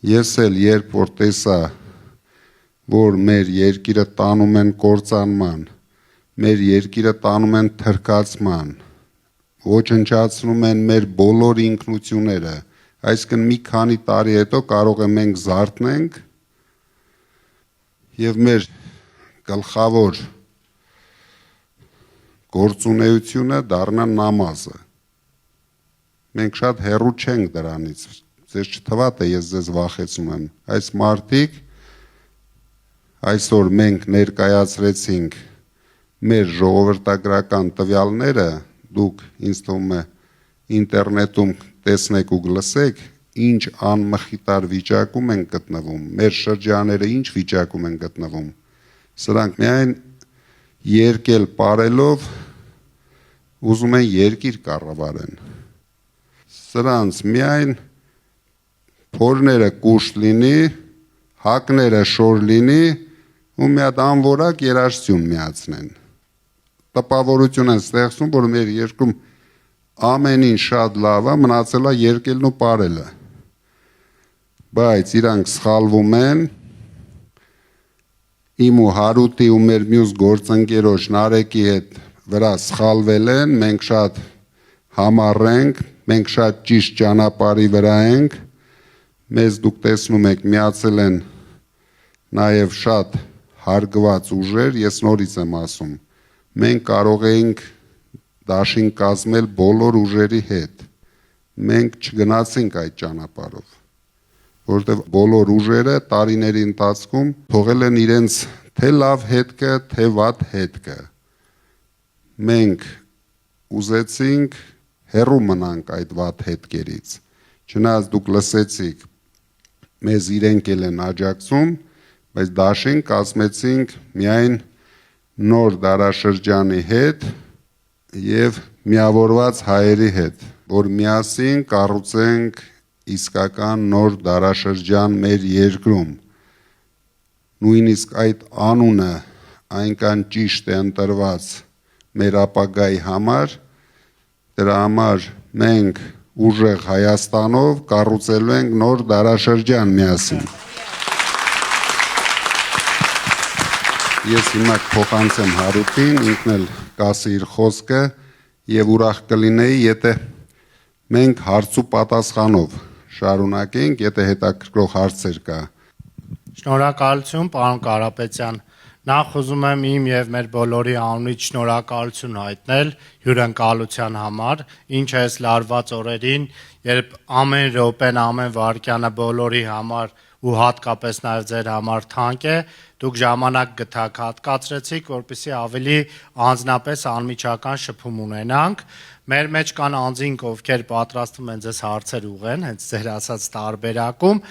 Ես էլ երբ որ տեսա, որ մեր երկիրը տանում են կործանման, մեր երկիրը տանում են թրքացման, ոչնչացնում են մեր բոլոր ինքնությունները, այսինքն մի քանի տարի հետո կարող է մենք զարթնենք եւ մեր գլխավոր գործունեությունը դառնա նամազը։ Մենք շատ հեռու չենք դրանից, ձեզ չթվա թե ես ձեզ վախեցնում եմ, այս մարդիկ այսօր մենք ներկայացրեցինք մեր ժողովրդագրական տվյալները, դուք ինձ թվում է ինտերնետում տեսնեք ու լսեք, ինչ անմխիտար վիճակում են գտնվում, մեր շրջանները ինչ վիճակում են գտնվում, սրանք միայն երկել պարելով ուզում են երկիր կառավարեն, սրանց միայն փորները կուշտ լինի, հակները շոր լինի ու մի հատ անորակ երաժշտություն միացնեն, տպավորություն են ստեղծում, որ մեր երկրում ամեն ինչ շատ լավ է, մնացել է երկելն ու պարելը, բայց իրանք սխալվում են, իմ ու Հարութի ու մեր մյուս գործընկերոջ Նարեկի հետ վրա սխալվել են, մենք շատ համառ ենք, մենք շատ ճիշտ ճանապարհի վրա ենք, մեզ դուք տեսնում եք միացել են նաև շատ հարգված ուժեր, ես նորից եմ ասում, մենք կարող էինք դաշին կազմել բոլոր ուժերի հետ, մենք չգնացինք այդ ճանապարհով, որովհետև բոլոր ուժերը տարիների ընթացքում թողել են իրենց թե լավ հետքը, թե վատ հետքը, մենք ուզեցինք հեռու մնանք այդ վատ հետքերից, չնայած դուք լսեցիք, մեզ իրենք էլ են աջակցում, բայց դաշին կազմեցինք միայն նոր դարաշրջանի հետ եւ միավորված հայերի հետ, որ միասին կառուցենք իսկական նոր դարաշրջան մեր երկրում, նույնիսկ այդ անունը այնքան ճիշտ է ընտրված մեր ապագայի համար, դրա համար մենք ուժեղ Հայաստանով կառուցելու ենք նոր դարաշրջան միասին։ Ես հիմա փոխանցեմ Հարութին, ինքն էլ կասի իր խոսքը եւ ուրախ կլինեի, եթե մենք հարց ու պատասխանով շարունակենք, եթե հետաքրքրող հարցեր կա։ Շնորհակալություն, պարոն Կարապետյան։ Նախ ուզում եմ իմ եւ մեր բոլորի անունից շնորհակալություն հայտնել հյուրընկալության համար, ինչը այս լարված օրերին, երբ ամեն րոպեն, ամեն վայրկյանը բոլորի համար ու հատկապես նաև ձեր համար թանկ է, դուք ժամանակ գտաք, հատկացրեցիք, որպեսզի ավելի անձնապես անմիջական շփում ունենանք։ Մեր մեջ կան անձինք, ովքեր պատրաստվում են ձեզ հարցեր ուղղեն, հենց ձեր ասած տարբերակում,